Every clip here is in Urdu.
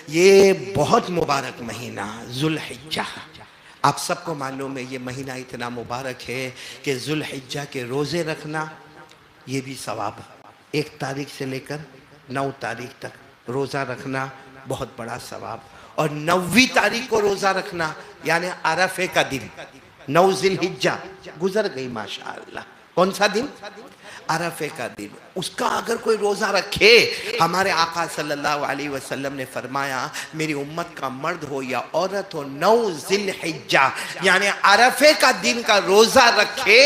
یہ بہت مبارک مہینہ ذوالحجہ، آپ سب کو معلوم ہے یہ مہینہ اتنا مبارک ہے کہ ذوالحجہ کے روزے رکھنا یہ بھی ثواب ہے۔ 1 تاریخ سے لے کر 9 تاریخ تک روزہ رکھنا بہت بڑا ثواب، اور 9ویں تاریخ کو روزہ رکھنا یعنی عرفے کا دن، 9 ذی الحجہ گزر گئی ماشاءاللہ، کون سا دن؟ عرفے کا دن، اس کا اگر کوئی روزہ رکھے، ہمارے آقا صلی اللہ علیہ وسلم نے فرمایا میری امت کا مرد ہو یا عورت ہو 9 ذی الحجہ یعنی عرفے کا دن کا روزہ رکھے،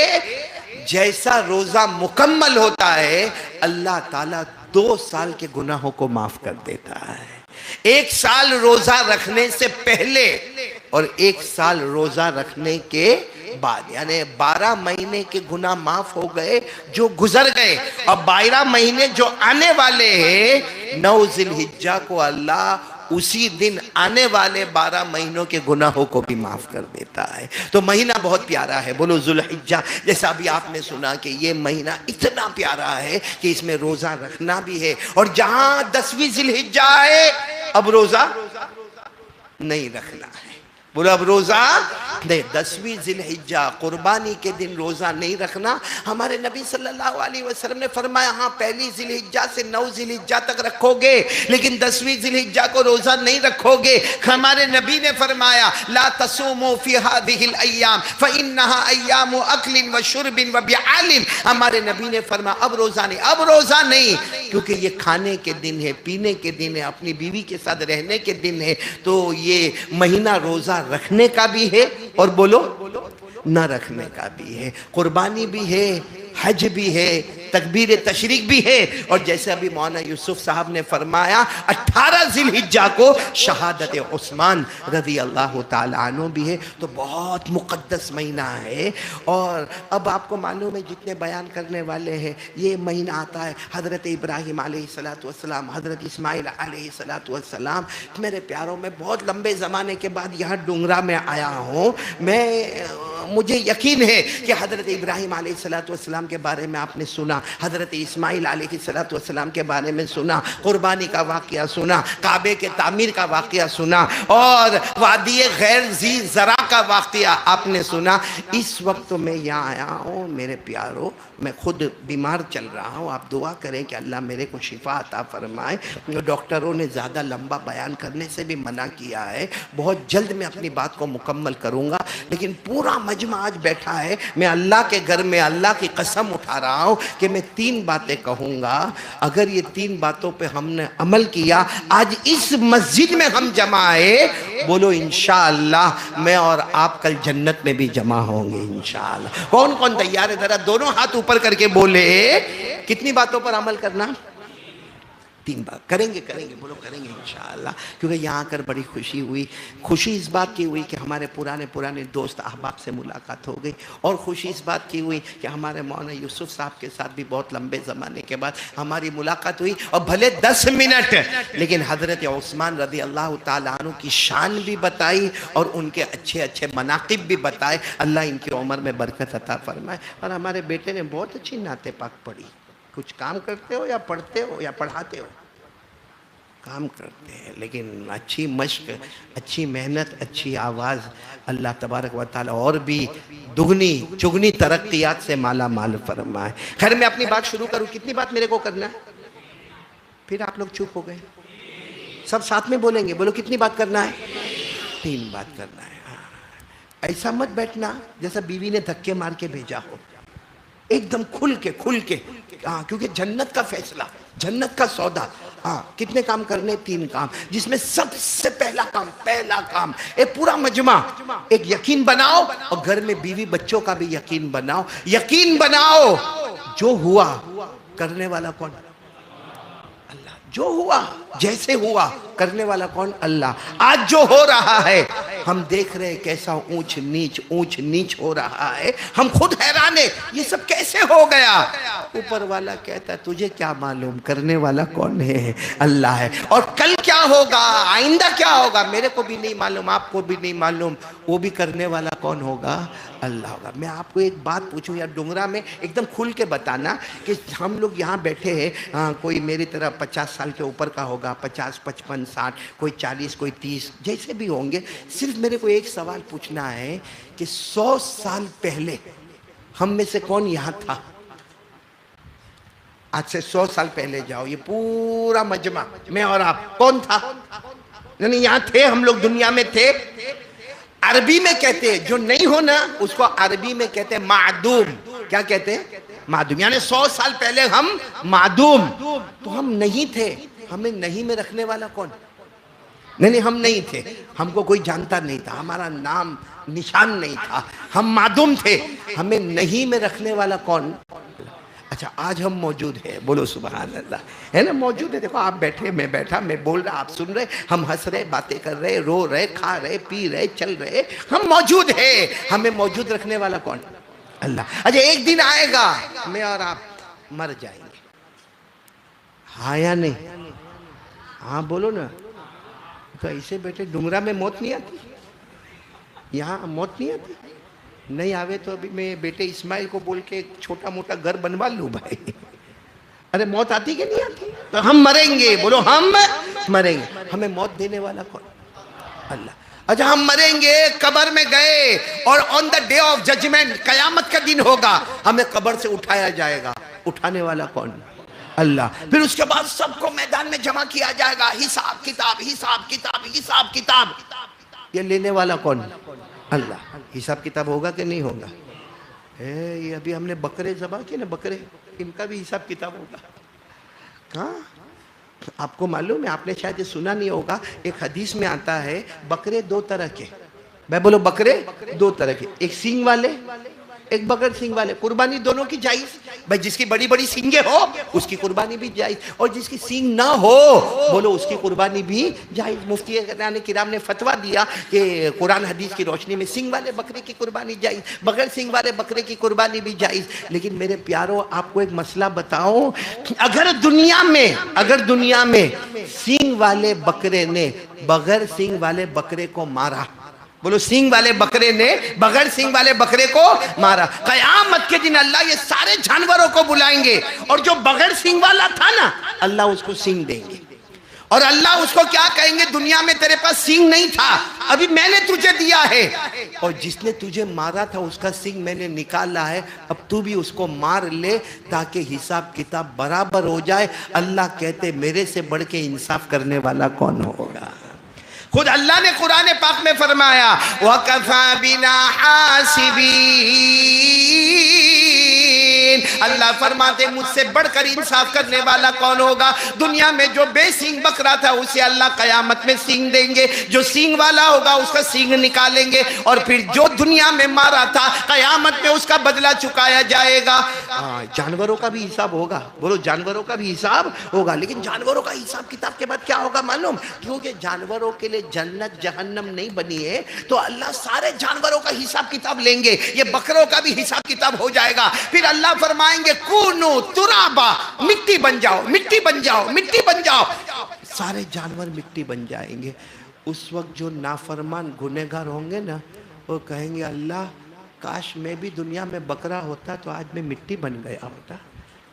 جیسا روزہ مکمل ہوتا ہے اللہ تعالیٰ 2 سال کے گناہوں کو معاف کر دیتا ہے۔ 1 سال روزہ رکھنے سے پہلے اور 1 سال روزہ رکھنے کے بعد، یعنی 12 مہینے کے گناہ معاف ہو گئے جو گزر گئے، اور 12 مہینے جو آنے والے ہیں 9 ذی الحجہ کو اللہ اسی دن آنے والے 12 مہینوں کے گناہوں کو بھی معاف کر دیتا ہے۔ تو مہینہ بہت پیارا ہے، بولو ذوالحجہ۔ جیسا بھی آپ نے سنا کہ یہ مہینہ اتنا پیارا ہے کہ اس میں روزہ رکھنا بھی ہے، اور جہاں 10ویں ذی الحجہ ہے اب روزہ نہیں رکھنا ہے، بولو اب روزہ نہیں۔ 10ویں ذی الحجہ قربانی کے دن روزہ نہیں رکھنا، ہمارے نبی صلی اللہ علیہ وسلم نے فرمایا ہاں 1 ذی الحجہ سے 9 ذی الحجہ تک رکھو گے، لیکن 10ویں ذی الحجہ کو روزہ نہیں رکھو گے۔ ہمارے نبی نے فرمایا لا تصوموا فی هذه الایام فانها ایام اکل وشرب وبعال، ہمارے نبی نے فرمایا اب روزہ نہیں، اب روزہ نہیں، کیونکہ یہ کھانے کے دن ہے، پینے کے دن ہے، اپنی بیوی کے ساتھ رہنے کے دن ہے، تو یہ مہینہ روزہ رکھنے کا بھی ہے اور بولو نہ رکھنے کا بھی ہے، قربانی بھی ہے، حج بھی ہے، تکبیر تشریق بھی ہے، اور جیسے ابھی مولانا یوسف صاحب نے فرمایا 18 ذی الحجہ کو شہادت عثمان رضی اللہ تعالیٰ عنہ بھی ہے، تو بہت مقدس مہینہ ہے۔ اور اب آپ کو معلوم ہے جتنے بیان کرنے والے ہیں، یہ مہینہ آتا ہے حضرت ابراہیم علیہ السلام، حضرت اسماعیل علیہ السلام۔ میرے پیاروں میں بہت لمبے زمانے کے بعد یہاں ڈونگرا میں آیا ہوں، مجھے یقین ہے کہ حضرت ابراہیم علیہ السلام کے بارے میں آپ نے سنا، حضرت اسماعیل علیہ السلام کے بارے میں سنا، قربانی کا واقعہ سنا، کعبے کے تعمیر کا واقعہ سنا، اور وادی غیر ذی زرع کا واقعہ آپ نے سنا۔ اس وقت میں یہاں آیا ہوں میرے پیاروں، میں خود بیمار چل رہا ہوں، آپ دعا کریں کہ اللہ میرے کو شفا عطا فرمائے۔ ڈاکٹروں نے زیادہ لمبا بیان کرنے سے بھی منع کیا ہے، بہت جلد میں اپنی بات کو مکمل کروں گا، لیکن پورا مجمع آج بیٹھا ہے، میں اللہ کے گھر میں اللہ کی قسم اٹھا رہا ہوں کہ میں 3 باتیں کہوں گا، اگر یہ 3 باتوں پہ ہم نے عمل کیا، آج اس مسجد میں ہم جمع آئے، بولو انشاءاللہ میں اور آپ کل جنت میں بھی جمع ہوں گے انشاءاللہ۔ کون کون تیار ہے؟ ذرا دونوں ہاتھ اوپر کر کے بولے کتنی باتوں پر عمل کرنا؟ 3 بات کریں گے، بولو کریں گے انشاءاللہ، کیونکہ یہاں آ کر بڑی خوشی ہوئی۔ خوشی اس بات کی ہوئی کہ ہمارے پرانے دوست احباب سے ملاقات ہو گئی، اور خوشی اس بات کی ہوئی کہ ہمارے مولانا یوسف صاحب کے ساتھ بھی بہت لمبے زمانے کے بعد ہماری ملاقات ہوئی، اور بھلے 10 منٹ لیکن حضرت عثمان رضی اللہ تعالیٰ عنہ کی شان بھی بتائی اور ان کے اچھے مناقب بھی بتائے۔ اللہ ان کی عمر میں برکت عطا فرمائے۔ اور ہمارے بیٹے نے بہت اچھی نعت پاک پڑھی۔ کچھ کام کرتے ہو یا پڑھتے ہو یا پڑھاتے ہو؟ کام کرتے ہیں، لیکن اچھی مشق، اچھی محنت، اچھی آواز، اللہ تبارک و تعالی اور بھی دگنی چگنی ترقیات سے مالا مال فرمائے۔ خیر میں اپنی بات شروع کروں، کتنی بات میرے کو کرنا ہے؟ پھر آپ لوگ چپ ہو گئے، سب ساتھ میں بولیں گے، بولو کتنی بات کرنا ہے؟ 3 بات کرنا ہے۔ ایسا مت بیٹھنا جیسا بیوی نے دھکے مار کے بھیجا ہو، ایک دم کھل کے ہاں، کیونکہ جنت کا فیصلہ، جنت کا سودا۔ ہاں کتنے کام کرنے؟ 3 کام، جس میں سب سے پہلا کام ایک پورا مجمع ایک یقین بناؤ، اور گھر میں بیوی بچوں کا بھی یقین بناؤ، جو ہوا کرنے والا کون؟ اللہ۔ جو ہوا جیسے ہوا کرنے والا کون؟ اللہ۔ آج جو ہو رہا ہے ہم دیکھ رہے ہیں کیسا اونچ نیچ ہو رہا ہے، ہم خود حیران ہیں یہ سب کیسے ہو گیا؟ اوپر والا کہتا ہے تجھے کیا معلوم، کرنے والا کون ہے؟ اللہ ہے۔ اور کل کیا ہوگا، آئندہ کیا ہوگا، میرے کو بھی نہیں معلوم، آپ کو بھی نہیں معلوم، وہ بھی کرنے والا کون ہوگا؟ اللہ ہوگا۔ میں آپ کو ایک بات پوچھوں یا ڈنگرا میں ایک دم کھل کے بتانا کہ ہم لوگ یہاں بیٹھے ہیں، کوئی میری طرح 50 سال کے اوپر کا ہوگا، 50 55 60، کوئی 40 کوئی 30 جیسے بھی ہوں گے، صرف میرے کو ایک سوال پوچھنا ہے کہ 100 سال پہلے ہم میں سے کون یہاں تھا؟ آج سے 100 سال پہلے جاؤ، یہ پورا مجمع میں اور آپ کون تھا؟ یعنی یہاں تھے ہم لوگ، دنیا میں تھے۔ عربی میں کہتے ہیں جو نہیں ہونا اس کو عربی میں کہتے ہیں معدوم۔ کیا کہتے ہیں؟ معدوم۔ یعنی 100 سال پہلے ہم معدوم، تو ہم نہیں تھے۔ ہمیں نہیں میں رکھنے والا کون؟ نہیں ہم نہیں تھے، ہم کو کوئی جانتا نہیں تھا، ہمارا نام نشان نہیں تھا، ہم معدوم تھے۔ ہمیں نہیں میں رکھنے والا کون؟ اچھا آج ہم موجود ہیں، بولو سبحان اللہ، ہے نا؟ موجود ہے۔ دیکھو آپ بیٹھے، میں بیٹھا، میں بول رہا، آپ سن رہے، ہم ہنس رہے، باتیں کر رہے، رو رہے، کھا رہے، پی رہے، چل رہے، ہم موجود ہیں۔ ہمیں موجود رکھنے والا کون؟ اللہ۔ اچھا ایک دن آئے گا میں اور آپ مر جائیں گے، ہاں یا نہیں؟ ہاں بولو نا۔ تو ایسے بیٹھے ڈنگرا میں موت نہیں آتی؟ یہاں موت نہیں آتی؟ نہیں آوے تو ابھی میں بیٹے اسماعیل کو بول کے ایک چھوٹا موٹا گھر بنوا لوں بھائی۔ ارے موت آتی کہ نہیں آتی؟ تو ہم مریں گے، بولو ہم مریں گے۔ ہمیں موت دینے والا کون؟ اللہ۔ اچھا ہم مریں گے، قبر میں گئے اور آن دا ڈے آف ججمنٹ، قیامت کا دن ہوگا، ہمیں قبر سے اٹھایا جائے گا، اٹھانے والا کون؟ اللہ۔ پھر اس کے بعد سب کو میدان میں جمع کیا جائے گا، حساب کتاب حساب کتاب حساب کتاب۔ یہ لینے والا کون؟ اللہ۔ حساب کتاب ہوگا کہ نہیں ہوگا؟ یہ ابھی ہم نے بکرے ذبح کیے نا، بکرے، ان کا بھی حساب کتاب ہوگا۔ کہاں؟ آپ کو معلوم ہے، آپ نے شاید یہ سنا نہیں ہوگا، ایک حدیث میں آتا ہے بکرے 2 طرح کے، میں بولو بکرے 2 طرح کے، ایک سینگ والے، ایک بغیر سینگ والے۔ قربانی دونوں کی جائز بھائی، جس کی بڑی بڑی سینگیں ہو اس کی قربانی بھی جائز، اور جس کی سینگ نہ ہو بولو اس کی قربانی بھی جائز۔ مفتی کرام نے فتویٰ دیا کہ قرآن حدیث کی روشنی میں سینگ والے بکرے کی قربانی جائز، بغیر سینگ والے بکرے کی قربانی بھی جائز۔ لیکن میرے پیاروں آپ کو ایک مسئلہ بتاؤں، اگر دنیا میں سینگ والے بکرے نے بغیر سینگ والے بکرے کو مارا، بولو سینگ والے بکرے نے بغیر سینگ والے بکرے کو مارا، قیامت کے دن اللہ یہ سارے جانوروں کو بلائیں گے، اور جو بغیر سینگ والا تھا نا اللہ اس کو سینگ دیں گے، اور اللہ اس کو کیا کہیں گے؟ دنیا میں تیرے پاس سینگ نہیں تھا، ابھی میں نے تجھے دیا ہے، اور جس نے تجھے مارا تھا اس کا سینگ میں نے نکالا ہے، اب تو بھی اس کو مار لے تاکہ حساب کتاب برابر ہو جائے۔ اللہ کہتے میرے سے بڑھ کے انصاف کرنے والا کون ہوگا؟ خود اللہ نے قرآن پاک میں فرمایا وَكَفَى بِنَا حَاسِبِينَ، اللہ فرماتے مجھ سے بڑھ کر انصاف کرنے والا کون ہوگا؟ دنیا میں جو بے سینگ بکرا تھا اسے اللہ قیامت میں سینگ دیں گے، جو سینگ والا ہوگا اس کا سینگ نکالیں گے، اور پھر جو دنیا میں مارا تھا قیامت میں اس کا بدلہ چکایا جائے گا۔ جانوروں کا بھی حساب ہوگا، بولو جانوروں کا بھی حساب ہوگا، لیکن جانوروں کا حساب کتاب کے بعد کیا ہوگا معلوم؟ کیونکہ جانوروں کے لیے جنت جہنم نہیں بنی ہے، تو اللہ سارے جانوروں کا حساب کتاب لیں گے، یہ بکروں کا بھی حساب کتاب ہو جائے گا۔ پھر اللہ فرمائیں گے کونو ترابا، مٹی بن جاؤ مٹی بن جاؤ مٹی بن جاؤ، سارے جانور مٹی بن جائیں گے۔ اس وقت جو نافرمان گنہگار ہوں گے نا وہ کہیں گے اللہ کاش میں بھی دنیا میں بکرا ہوتا تو آج میں مٹی بن گیا ہوتا،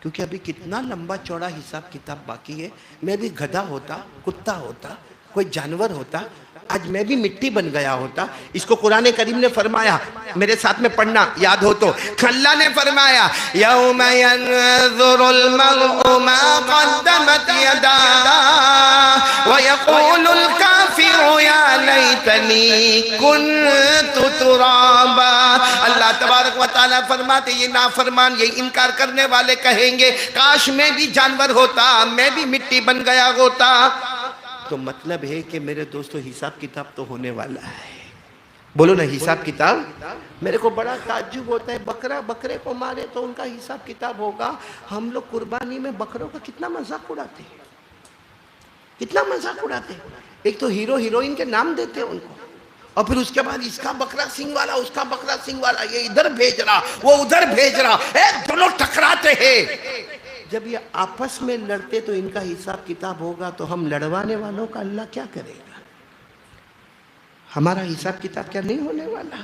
کیونکہ ابھی کتنا لمبا چوڑا حساب کتاب باقی ہے، میں بھی گدھا ہوتا، کتا ہوتا، کوئی جانور ہوتا، آج میں بھی مٹی بن گیا ہوتا۔ اس کو قرآن کریم نے فرمایا، میرے ساتھ میں پڑھنا یاد ہو تو، اللہ نے فرمایا یوم ینظر المرء ما قدمت یداہ ویقول الکافر یا لیتنی کنت ترابا۔ اللہ تبارک و تعالیٰ فرماتے یہ نافرمان، یہ انکار کرنے والے کہیں گے کاش میں بھی جانور ہوتا، میں بھی مٹی بن گیا ہوتا۔ تو مطلب ہے کہ میرے دوستو حساب کتاب تو ہونے والا ہے، بولو نا حساب کتاب۔ میرے کو بڑا تعجب ہوتا ہے، بکرے کو مارے تو ان کا حساب کتاب ہوگا، ہم لوگ قربانی میں بکروں کا کتنا مذاق اڑاتے ہیں، کتنا مذاق اڑاتے ہیں۔ ایک تو ہیرو ہیروئن کے نام دیتے ہیں ان کو، اور پھر اس کے بعد اس کا بکرا سنگ والا اس کا بکرا سنگ والا، یہ ادھر بھیج رہا وہ ادھر بھیج رہا، دونوں ٹکراتے ہیں۔ جب یہ آپس میں لڑتے تو ان کا حساب کتاب ہوگا، تو ہم لڑوانے والوں کا اللہ کیا کرے گا؟ ہمارا حساب کتاب کیا نہیں ہونے والا؟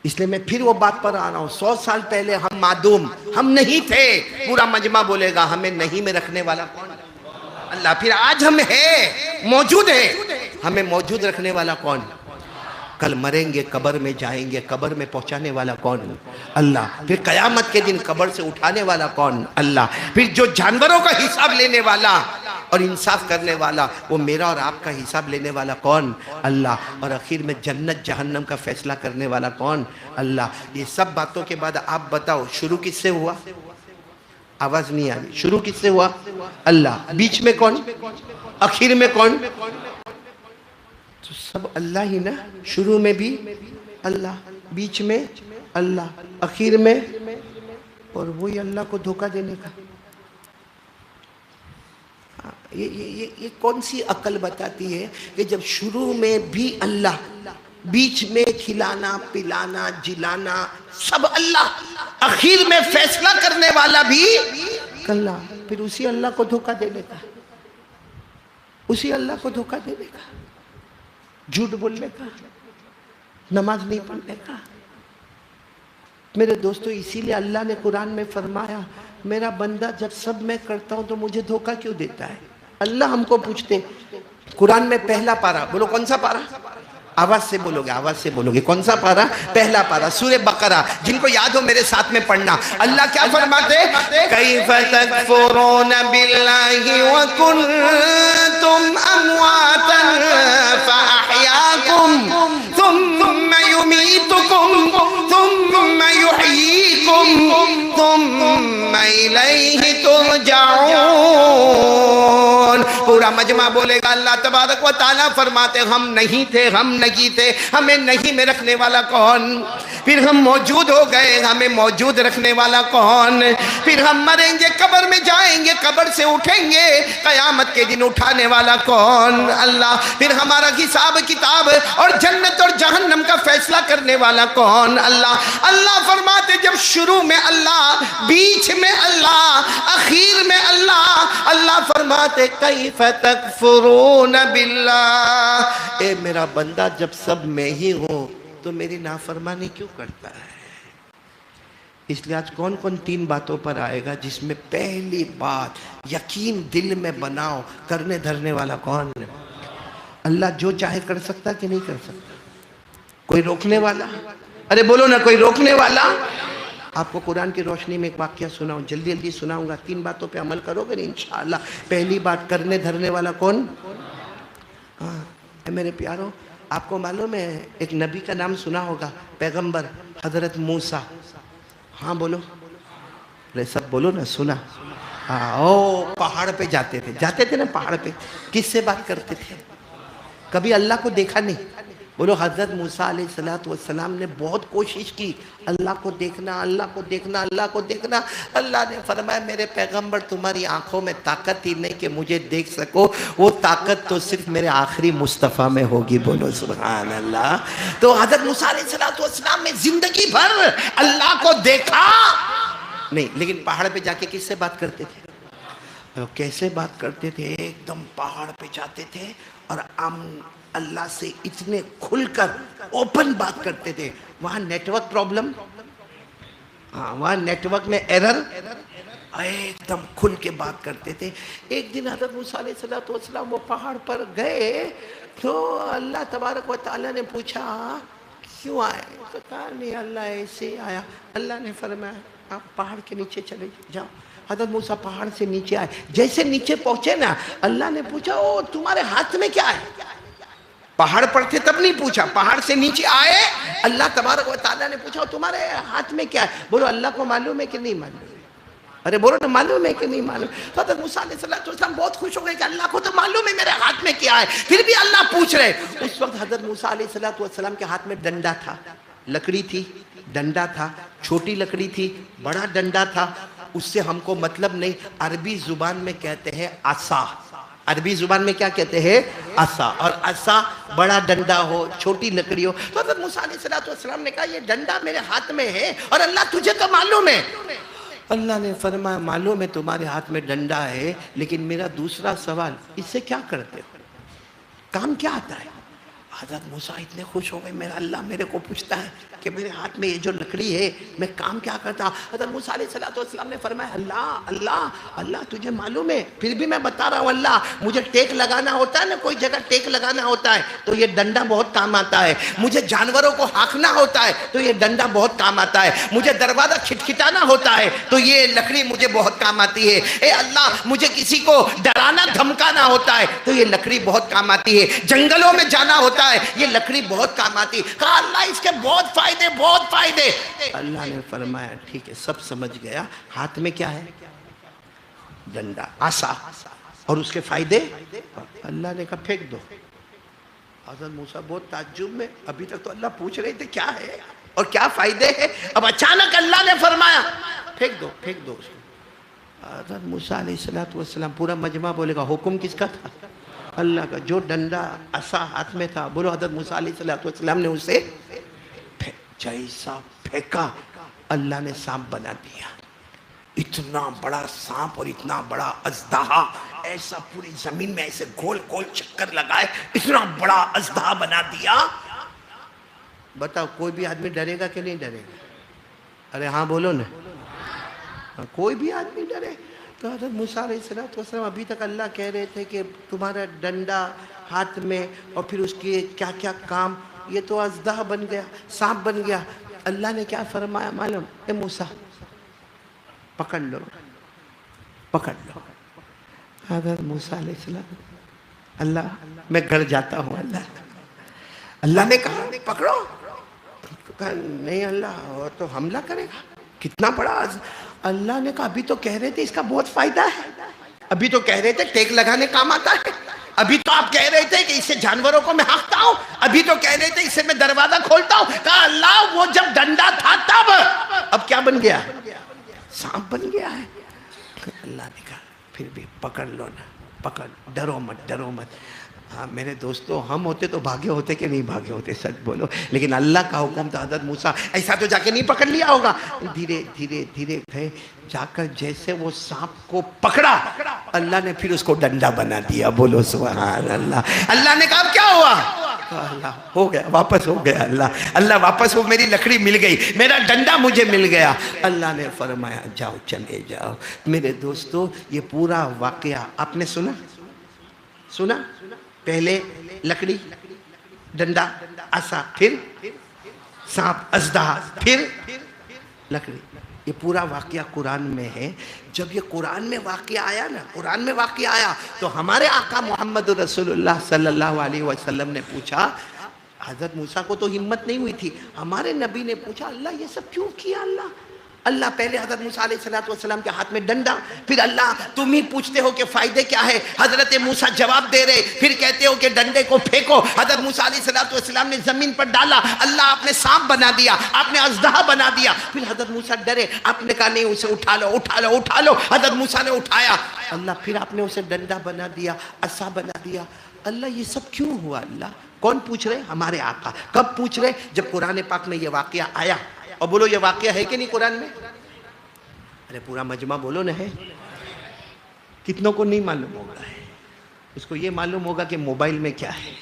اس لیے میں پھر وہ بات پر آ رہا ہوں، 100 سال پہلے ہم معدوم، ہم نہیں تھے، پورا مجمع بولے گا ہمیں نہیں میں رکھنے والا کون؟ اللہ۔ پھر آج ہم ہیں، موجود ہیں، ہمیں موجود رکھنے والا کون؟ کل مریں گے، قبر میں جائیں گے، قبر میں پہنچانے والا کون؟ اللہ۔ پھر قیامت کے دن قبر سے اٹھانے والا کون؟ اللہ۔ پھر جو جانوروں کا حساب لینے والا اور انصاف کرنے والا، وہ میرا اور آپ کا حساب لینے والا کون؟ اللہ۔ اور آخر میں جنت جہنم کا فیصلہ کرنے والا کون؟ اللہ۔ یہ سب باتوں کے بعد آپ بتاؤ شروع کس سے ہوا؟ آواز نہیں آ رہی، شروع کس سے ہوا؟ اللہ۔ بیچ میں کون؟ آخر میں کون؟ تو سب اللہ ہی نا، شروع میں بھی اللہ، بیچ میں اللہ، آخر میں، اور وہی اللہ کو دھوکہ دینے کا۔ یہ کون سی عقل بتاتی ہے کہ جب شروع میں بھی اللہ، بیچ میں کھلانا پلانا جلانا سب اللہ، آخر میں فیصلہ کرنے والا بھی اللہ، پھر اسی اللہ کو دھوکہ دینے کا، اسی اللہ کو دھوکہ دینے کا، جھوٹ بولنے کا، نماز نہیں پڑھنے کا۔ میرے دوستو، اسی لیے اللہ نے قرآن میں فرمایا میرا بندہ جب سب میں کرتا ہوں تو مجھے دھوکہ کیوں دیتا ہے؟ اللہ ہم کو پوچھتے، قرآن میں پہلا پارہ، بولو کون سا پارہ؟ آواز سے بولو گے، آواز سے بولو گے، کون سا پارہ؟ پہلا پارہ، سورہ بقرہ، جن کو یاد ہو میرے ساتھ میں پڑھنا۔ اللہ کیا فرماتے؟ کیف تکفرون باللہ وکنتم امواتا فاحیاکم ثم یمیتکم ثم یحییکم ثم الیہ ترجعون۔ پورا مجمع بولے گا اللہ تبارک و تعالیٰ فرماتے ہم نہیں تھے، ہم نہیں تھے، ہمیں نہیں میں رکھنے والا کون؟ پھر ہم موجود ہو گئے، ہمیں موجود رکھنے والا کون؟ پھر ہم مریں گے، قبر میں جائیں گے، قبر سے اٹھیں گے، قیامت کے دن اٹھانے والا کون؟ اللہ۔ پھر ہمارا حساب کتاب اور جنت اور جہنم کا فیصلہ کرنے والا کون؟ اللہ۔ اللہ فرماتے جب شروع میں اللہ، بیچ میں اللہ، آخر میں اللہ، اللہ فرماتے کیف تکفرون باللہ، اے میرا بندہ جب سب میں ہی ہوں تو میری نافرمانی کیوں کرتا ہے؟ اس لیے آج کون کون 3 باتوں پر آئے گا، جس میں پہلی بات یقین دل میں بناؤ، کرنے دھرنے والا کون ہے؟ اللہ جو چاہے کر سکتا کہ نہیں کر سکتا؟ کوئی روکنے والا؟ ارے بولو نا، کوئی روکنے والا؟ آپ کو قرآن کی روشنی میں ایک واقعہ سناؤں، جلدی جلدی سناؤں گا، 3 باتوں پہ عمل کرو گے انشاءاللہ۔ پہلی بات، کرنے دھرنے والا کون؟ میرے پیاروں، آپ کو معلوم ہے ایک نبی کا نام سنا ہوگا، پیغمبر حضرت موسیٰ۔ ہاں بولو، سب بولو نا، سنا؟ پہاڑ پہ جاتے تھے نا، پہاڑ پہ کس سے بات کرتے تھے؟ کبھی اللہ کو دیکھا نہیں؟ بولو حضرت موسیٰ علیہ السلام نے بہت کوشش کی اللہ کو دیکھنا، اللہ کو دیکھنا، اللہ کو دیکھنا۔ اللہ نے فرمایا میرے پیغمبر تمہاری آنکھوں میں طاقت ہی نہیں کہ مجھے دیکھ سکو، وہ طاقت تو صرف میرے آخری مصطفیٰ میں ہوگی، بولو سبحان اللہ۔ تو حضرت موسیٰ علیہ السلام نے زندگی بھر اللہ کو دیکھا نہیں، لیکن پہاڑ پہ جا کے کس سے بات کرتے تھے؟ کیسے بات کرتے تھے؟ ایک دم پہاڑ پہ جاتے تھے اور اللہ سے اتنے کھل کر اوپن بات کرتے تھے۔ وہاں نیٹ ورک پرابلم، وہاں نیٹ ورک میں ایرر، ایک دم کھل کے بات کرتے تھے۔ ایک دن حضرت موسیٰ علیہ السلام وہ پہاڑ پر گئے تو اللہ تبارک و تعالیٰ نے پوچھا کیوں آئے؟ تو کہا نہیں اللہ ایسے آیا۔ اللہ نے فرمایا آپ پہاڑ کے نیچے چلے جاؤ۔ حضرت موسیٰ پہاڑ سے نیچے آئے، جیسے نیچے پہنچے نا اللہ نے پوچھا او تمہارے ہاتھ میں کیا ہے؟ پہاڑ پر تھے تب نہیں پوچھا، پہاڑ سے نیچے آئے اللہ تبارک و تعالیٰ نے پوچھا تمہارے ہاتھ میں کیا ہے؟ بولو اللہ کو معلوم ہے کہ نہیں معلوم؟ ارے بولو نا معلوم ہے کہ نہیں معلوم؟ تو حضرت موسیٰ علیہ السلام بہت خوش ہو گئے کہ اللہ کو تو معلوم ہے میرے ہاتھ میں کیا ہے، پھر بھی اللہ پوچھ رہے۔ اس وقت حضرت موسیٰ علیہ السلام کے ہاتھ میں ڈنڈا تھا، لکڑی تھی، ڈنڈا تھا، چھوٹی لکڑی تھی، بڑا ڈنڈا تھا، اس سے ہم کو مطلب نہیں۔ عربی زبان میں کہتے ہیں عصا، عربی زبان میں کیا کہتے ہیں؟ عصا، اور عصا بڑا ڈنڈا ہو چھوٹی لکڑی ہو. تو حضرت موسیٰ علیہ السلام نے کہا یہ ڈنڈا میرے ہاتھ میں ہے اور اللہ تجھے تو معلوم ہے. اللہ نے فرمایا معلوم ہے تمہارے ہاتھ میں ڈنڈا ہے، لیکن میرا دوسرا سوال، اس سے کیا کرتے ہو، کام کیا آتا ہے؟ حضرت موسیٰ اتنے خوش ہو گئے، میرا اللہ میرے کو پوچھتا ہے کہ میرے ہاتھ میں یہ جو لکڑی ہے میں کام کیا کرتا. حضرت موسیٰ علیہ السلام نے فرمایا اللہ تجھے معلوم ہے، پھر بھی میں بتا رہا ہوں اللہ، مجھے ٹیک لگانا ہوتا ہے نا، کوئی جگہ ٹیک لگانا ہوتا ہے تو یہ ڈنڈا بہت کام آتا ہے. مجھے جانوروں کو ہانکنا ہوتا ہے تو یہ ڈنڈا بہت کام آتا ہے. مجھے دروازہ کھٹکھٹانا ہوتا ہے تو یہ لکڑی مجھے بہت کام آتی ہے. اے اللہ مجھے کسی کو ڈرانا دھمکانا ہوتا ہے تو یہ لکڑی بہت کام آتی ہے. جنگلوں میں جانا ہوتا ہے یہ لکڑی بہت کام آتی. کہا اللہ اس کے بہت فائدے بہت فائدے. اللہ نے فرمایا ٹھیک ہے سب سمجھ گیا، ہاتھ میں کیا ہے؟ ڈنڈا، عصا، اور اس کے فائدے. اللہ نے کہا پھینک دو. حضرت موسیٰ بہت تعجب میں، ابھی تک تو اللہ پوچھ رہے تھے کیا ہے اور کیا فائدے ہیں، اب اچانک اللہ نے فرمایا پھینک دو پھینک دو اس کو. حضرت موسیٰ علیہ السلام پورا مجمع بولے گا حکم کس کا تھا؟ اللہ کا. جو ڈنڈا عصا ہاتھ میں تھا، بولو حضرت موسیٰ علیہ السلام نے اسے جیسا پھینکا اللہ نے سانپ بنا دیا. اتنا بڑا سانپ اور اتنا بڑا اژدہا، ایسا پوری زمین میں ایسے گول گول چکر لگائے اتنا بڑا اژدہا بنا دیا. بتاؤ کوئی بھی آدمی ڈرے گا کہ نہیں ڈرے گا؟ ارے ہاں بولو نا، کوئی بھی آدمی ڈرے. تو حضرت موسیٰ علیہ السلام ابھی تک اللہ کہہ رہے تھے کہ تمہارا ڈنڈا ہاتھ میں اور پھر اس کے کیا کیا کام، یہ تو اژدہا بن گیا، سانپ بن گیا. اللہ نے کیا فرمایا معلوم؟ اے موسیٰ پکڑ لو پکڑ لو. حضرت موسیٰ علیہ السلام، اللہ میں گھر جاتا ہوں. اللہ نے کہا پکڑو. کہا نہیں اللہ وہ تو حملہ کرے گا، کتنا بڑا. اللہ نے کہا ابھی تو کہہ رہے تھے اس کا بہت فائدہ ہے، ابھی تو کہہ رہے تھے ٹیک لگانے کام آتا ہے، ابھی تو آپ کہہ رہے تھے کہ اس سے جانوروں کو میں ہانکتا ہوں، ابھی تو کہہ رہے تھے اس سے میں دروازہ کھولتا ہوں. کہا اللہ وہ جب ڈنڈا تھا تب، اب کیا بن گیا؟ سانپ بن گیا ہے. اللہ نے کہا پھر بھی پکڑ لو نا، پکڑ، ڈرو مت ڈرو مت. ہاں میرے دوستو ہم ہوتے تو بھاگے ہوتے کہ نہیں بھاگے ہوتے؟ سچ بولو. لیکن اللہ کا حکم تھا. حضرت موسیٰ ایسا تو جا کے نہیں پکڑ لیا ہوگا، دھیرے دھیرے دھیرے گئے، جا کر جیسے وہ سانپ کو پکڑا اللہ نے پھر اس کو ڈنڈا بنا دیا. بولو سبحان اللہ. اللہ نے کہا اب کیا ہوا؟ اللہ ہو گیا، واپس ہو گیا. اللہ واپس ہو، میری لکڑی مل گئی، میرا ڈنڈا مجھے مل گیا. اللہ نے فرمایا جاؤ چلے جاؤ. میرے دوستو یہ پورا واقعہ آپ نے سنا؟ پہلے لکڑی، ڈنڈا، عصا، پھر سانپ، اژدہا، پھر لکڑی. یہ پورا واقعہ قرآن میں ہے. جب یہ قرآن میں واقعہ آیا نا، قرآن میں واقعہ آیا تو ہمارے آقا محمد رسول اللہ صلی اللہ علیہ وسلم نے پوچھا. حضرت موسیٰ کو تو ہمت نہیں ہوئی تھی، ہمارے نبی نے پوچھا اللہ یہ سب کیوں کیا؟ اللہ پہلے حضرت موسیٰ علیہ السلام کے ہاتھ میں ڈنڈا، پھر اللہ تم ہی پوچھتے ہو کہ فائدے کیا ہے. حضرت موسیٰ جواب دے رہے، پھر کہتے ہو کہ ڈنڈے کو پھینکو. حضرت موسیٰ علیہ السلام نے زمین پر ڈالا، اللہ آپ نے سانپ بنا دیا، آپ نے اژدہا بنا دیا. پھر حضرت موسیٰ ڈرے، آپ نے کہا نہیں اسے اٹھا لو اٹھا لو اٹھا لو. حضرت موسیٰ نے اٹھایا، اللہ پھر آپ نے اسے ڈنڈا بنا دیا، عصا بنا دیا. اللہ یہ سب کیوں ہوا؟ اللہ کون پوچھ رہے؟ ہمارے آقا. کب پوچھ رہے؟ جب قرآن پاک میں یہ واقعہ آیا. اور بولو یہ واقعہ ہے کہ نہیں قرآن میں؟ ارے پورا مجمع بولو نہ ہے. کتنوں کو نہیں معلوم ہوگا ہے؟ اس کو یہ معلوم ہوگا کہ موبائل میں کیا ہے،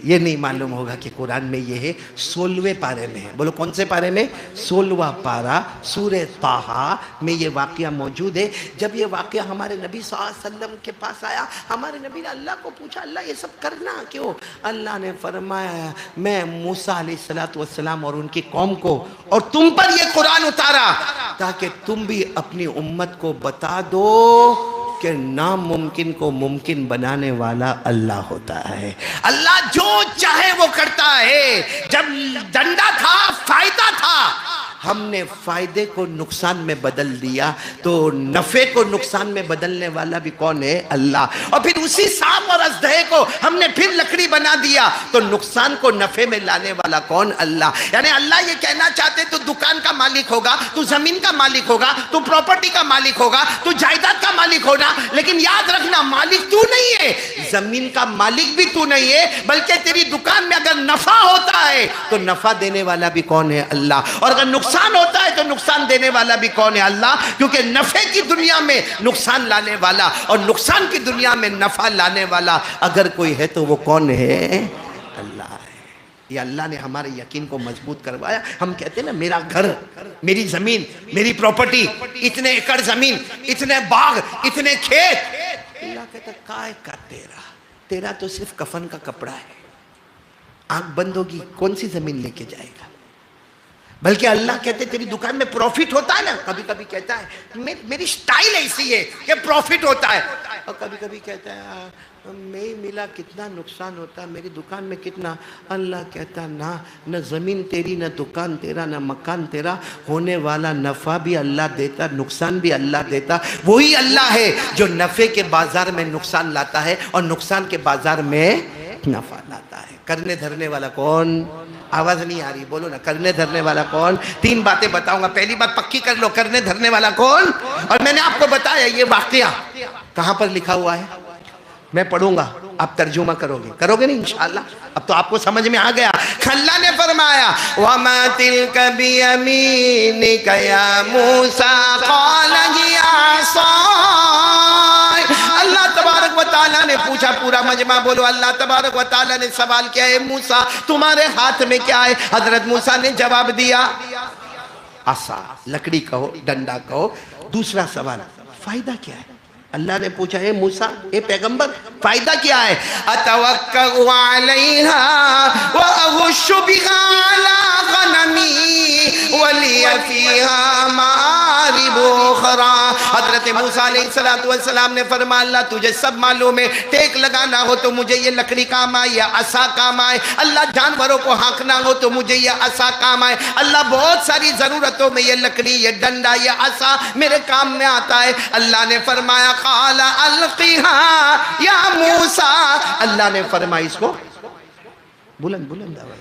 یہ نہیں معلوم ہوگا کہ قرآن میں یہ ہے. 16ویں پارے میں ہے. بولو کون سے پارے میں؟ 16واں پارہ سورہ طٰہٰ میں یہ واقعہ موجود ہے. جب یہ واقعہ ہمارے نبی صلی اللہ علیہ وسلم کے پاس آیا، ہمارے نبی نے اللہ کو پوچھا اللہ یہ سب کرنا کیوں؟ اللہ نے فرمایا میں موسیٰ علیہ السلام اور ان کی قوم کو اور تم پر یہ قرآن اتارا تاکہ تم بھی اپنی امت کو بتا دو کہ ناممکن کو ممکن بنانے والا اللہ ہوتا ہے. اللہ جو چاہے وہ کرتا ہے. جب ڈنڈا تھا فائدہ تھا، ہم نے فائدے کو نقصان میں بدل دیا تو نفع کو نقصان میں بدلنے والا بھی کون ہے؟ اللہ. اور پھر اسی سانپ اور اژدہے کو ہم نے پھر لکڑی بنا دیا تو نقصان کو نفع میں لانے والا کون؟ اللہ. یعنی اللہ یہ کہنا چاہتے تو دکان کا مالک ہوگا، تو زمین کا مالک ہوگا، تو پراپرٹی کا مالک ہوگا، تو جائیداد کا مالک ہوگا، لیکن یاد رکھنا مالک تو نہیں ہے، زمین کا مالک بھی تو نہیں ہے، بلکہ تیری دکان میں اگر نفع ہوتا ہے تو نفع دینے والا بھی کون ہے؟ اللہ. اور اگر نقصان ہوتا ہے تو نقصان دینے والا بھی کون ہے؟ اللہ. کیونکہ نفع کی دنیا میں نقصان لانے والا اور نقصان کی دنیا میں نفع لانے والا اگر کوئی ہے تو وہ کون ہے؟ اللہ ہے. یہ اللہ نے ہمارے یقین کو مضبوط کروایا. ہم کہتے ہیں نا میرا گھر، میری زمین، میری پراپرٹی، اتنے ایکڑ زمین، اتنے باغ، اتنے کھیت. اللہ کہتا کائے کا تیرا تو صرف کفن کا کپڑا ہے. آنکھ بند ہوگی کون سی زمین لے کے جائے گا؟ بلکہ اللہ کہتے تیری دکان میں پروفٹ ہوتا ہے نا، کبھی کبھی کہتا ہے میری سٹائل ایسی ہے کہ پروفٹ ہوتا ہے، اور کبھی کبھی کہتا ہے میں ملا کتنا نقصان ہوتا ہے میری دکان میں کتنا. اللہ کہتا نہ زمین تیری، نہ دکان تیرا، نہ مکان تیرا، ہونے والا نفع بھی اللہ دیتا، نقصان بھی اللہ دیتا. وہی اللہ ہے جو نفع کے بازار میں نقصان لاتا ہے اور نقصان کے بازار میں نفع لاتا ہے. کرنے دھرنے والا کون؟ آواز نہیں آ رہی، بولو نا. کرنے دھرنے والا کون؟ 3 باتیں بتاؤں گا. پہلی بات پکی کر لو، کرنے دھرنے والا کون؟ اور میں نے آپ کو بتایا یہ واقعہ کہاں پر لکھا ہوا ہے، میں پڑھوں گا، آپ ترجمہ کرو گے نہیں انشاءاللہ. اب تو آپ کو سمجھ میں آ گیا. اللہ نے فرمایا وَمَا تِلْكَ بِيَمِينِكَ يَا مُوسَىٰ قَالَ هِيَ عَصَايَ. اللہ تبارک و تعالیٰ نے پوچھا، پورا مجمع بولو. اللہ تبارک و تعالیٰ نے سوال کیا ہے موسیٰ تمہارے ہاتھ میں کیا ہے؟ حضرت موسیٰ نے جواب دیا عصا، لکڑی کہو، ڈنڈا کہو. دوسرا سوال فائدہ کیا ہے؟ اللہ نے پوچھا اے موسیٰ، اے پیغمبر فائدہ کیا ہے؟ اتوکل علیہا واغش بہا علی غنمی ولی فیہا مآرب اخرى. حضرت موسیٰ علیہ السلام نے فرمایا اللہ تجھے سب معلوم ہے، ٹیک لگانا ہو تو مجھے یہ لکڑی کام آئے یا عصا کام آئے، اللہ جانوروں کو ہانکنا ہو تو مجھے یہ عصا کام آئے، اللہ بہت ساری ضرورتوں میں یہ لکڑی، یہ ڈنڈا، یہ عصا میرے کام میں آتا ہے. اللہ نے فرمایا قال القیہا یا موسیٰ. اللہ نے فرمایا اس کو بلند آواز،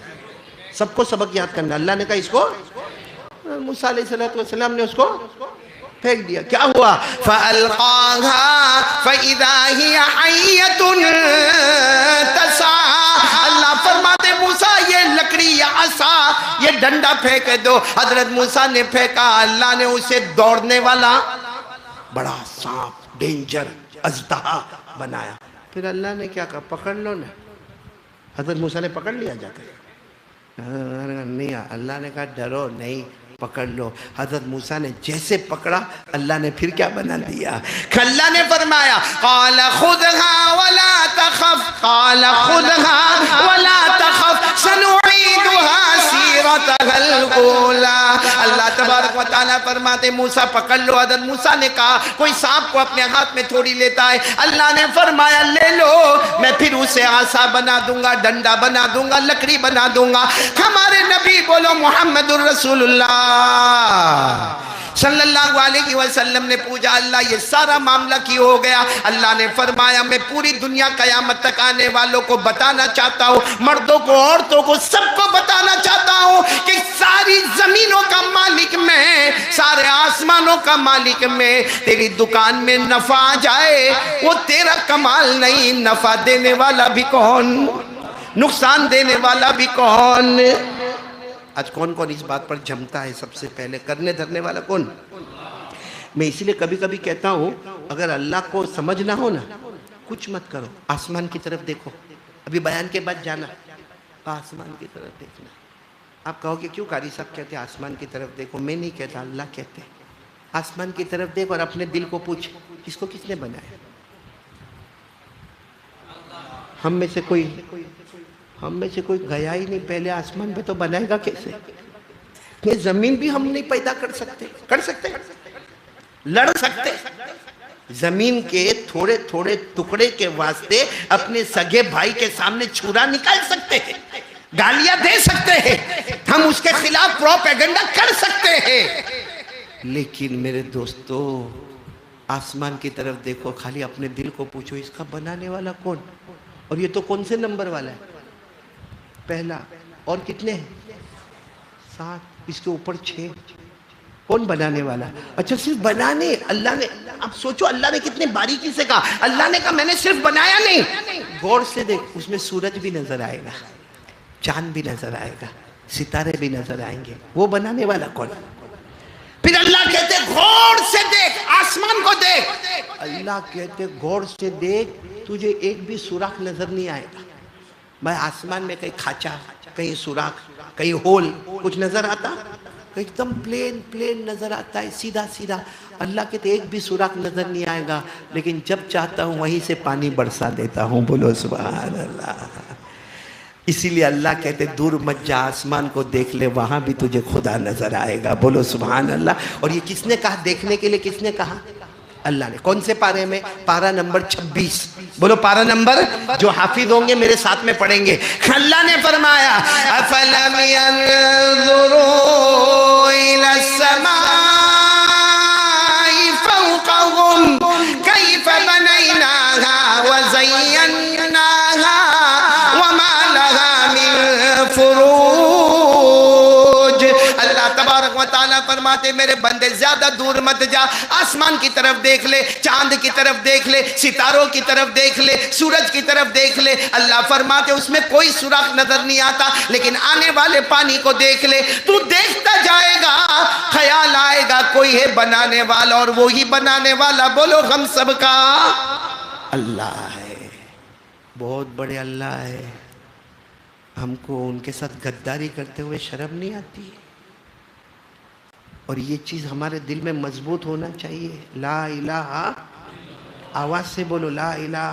سب کو سبق یاد کرنا. اللہ نے کہا اس کو، موسیٰ علیہ السلام نے اس کو پھینک دیا. کیا ہوا؟ فَأَلْقَاهَا فَإِذَا هِيَ حَيَّةٌ تَسْعَىٰ. اللہ فرماتے موسیٰ یہ لکڑی، یہ عصا، یہ ڈنڈا پھینک دو. حضرت موسیٰ نے پھینکا، اللہ نے اسے دوڑنے والا بڑا سانپ، ڈینجر، اژدہا بنایا. پھر اللہ نے کیا کہا؟ پکڑ لو نا. حضرت موسیٰ نے پکڑ لیا جا کر؟ نہیں. اللہ نے کہا ڈرو نہیں، پکڑ لو. حضرت موسیٰ نے جیسے پکڑا اللہ نے پھر کیا بنا دیا؟ اللہ نے فرمایا قال خذها ولا تخف، قال خذها ولا تخف سنعيدها سيرتها الاولى. اللہ تبارک و تعالیٰ فرماتے موسیٰ پکڑ لو. حضرت موسیٰ نے کہا کوئی سانپ کو اپنے ہاتھ میں تھوڑی لیتا ہے. اللہ نے فرمایا لے لو، میں پھر اسے عصا بنا دوں گا، ڈنڈا بنا دوں گا، لکڑی بنا دوں گا. ہمارے نبی بولو محمد الرسول اللہ صلی اللہ علیہ وسلم نے پوچھا اللہ یہ سارا معاملہ کی ہو گیا؟ اللہ نے فرمایا میں پوری دنیا قیامت تک آنے والوں کو بتانا چاہتا ہوں، مردوں کو، عورتوں کو، سب کو بتانا چاہتا ہوں کہ ساری زمینوں کا مالک میں، سارے آسمانوں کا مالک میں. تیری دکان میں نفع آ جائے وہ تیرا کمال نہیں، نفع دینے والا بھی کون، نقصان دینے والا بھی کون. آج کون اس بات پر جمتا ہے؟ سب سے پہلے کرنے دھرنے والا کون؟ میں اسی لیے کبھی کبھی کہتا ہوں اگر اللہ کو سمجھنا ہو نا کچھ مت کرو، آسمان کی طرف دیکھو. ابھی بیان کے بعد جانا آسمان کی طرف دیکھنا. آپ کہو کہ کیوں قاری صاحب کہتے ہیں آسمان کی طرف دیکھو؟ میں نہیں کہتا، اللہ کہتے ہیں آسمان کی طرف دیکھ اور اپنے دل کو پوچھ اس کو کس نے بنایا؟ ہم میں سے کوئی گیا ہی نہیں پہلے آسمان پہ، تو بنائے گا کیسے؟ یہ زمین بھی ہم نہیں پیدا کر سکتے لڑ سکتے. زمین کے تھوڑے تھوڑے ٹکڑے کے واسطے اپنے سگے بھائی کے سامنے چھرا نکال سکتے ہیں، گالیاں دے سکتے ہیں، ہم اس کے خلاف پروپیگنڈا کر سکتے ہیں، لیکن میرے دوستو آسمان کی طرف دیکھو، خالی اپنے دل کو پوچھو اس کا بنانے والا کون؟ اور یہ تو کون سے نمبر والا ہے؟ پہلا، اور کتنے ہیں؟ 7، اس کے اوپر 6، کون بنانے والا؟ اچھا صرف بنانے، اللہ نے، اب سوچو اللہ نے کتنے باریکی سے کہا، اللہ نے کہا میں نے صرف بنایا نہیں، غور سے دیکھ، اس میں سورج بھی نظر آئے گا، چاند بھی نظر آئے گا، ستارے بھی نظر آئیں گے، وہ بنانے والا کون؟ پھر اللہ کہتے غور سے دیکھ، آسمان کو دیکھ، اللہ کہتے غور سے دیکھ، تجھے ایک بھی سوراخ نظر نہیں آئے گا۔ میں آسمان میں کہیں کھاچا، کہیں سوراخ، کہیں ہول، کچھ نظر آتا؟ ایک دم پلین نظر آتا ہے، سیدھا سیدھا۔ اللہ کہتے ایک بھی سوراخ نظر نہیں آئے گا، لیکن جب چاہتا ہوں وہیں سے پانی برسا دیتا ہوں، بولو سبحان اللہ۔ اسی لیے اللہ کہتے دور مت جا، آسمان کو دیکھ لے، وہاں بھی تجھے خدا نظر آئے گا، بولو سبحان اللہ۔ اور یہ کس نے کہا دیکھنے کے لیے؟ کس نے کہا؟ اللہ نے۔ کون سے پارے میں؟ پارہ نمبر 26، بولو پارہ نمبر، جو حافظ ہوں گے میرے ساتھ میں پڑھیں گے۔ اللہ نے فرمایا أَفَلَمْ يَنْظُرُوا إِلَى السَّمَاءِ فَوْقَهُمْ كَيْفَ بَنَيْنَاهَا وَزَيَّنَّاهَا وَمَا لَهَا مِنْ فُرُوجٍ۔ اللہ تبارک و تعالیٰ فرماتے میرے بندے زیادہ دور مت جا، آسمان کی طرف دیکھ لے، چاند کی طرف دیکھ لے، ستاروں کی طرف دیکھ لے، سورج کی طرف دیکھ لے۔ اللہ فرماتے اس میں کوئی سوراخ نظر نہیں آتا، لیکن آنے والے پانی کو دیکھ لے، تو دیکھتا جائے گا، خیال آئے گا کوئی ہے بنانے والا، اور وہی بنانے والا بولو ہم سب کا اللہ ہے۔ بہت بڑے اللہ ہے، ہم کو ان کے ساتھ غداری کرتے ہوئے شرم نہیں آتی؟ اور یہ چیز ہمارے دل میں مضبوط ہونا چاہیے، لا الہ، آواز سے بولو لا الہ۔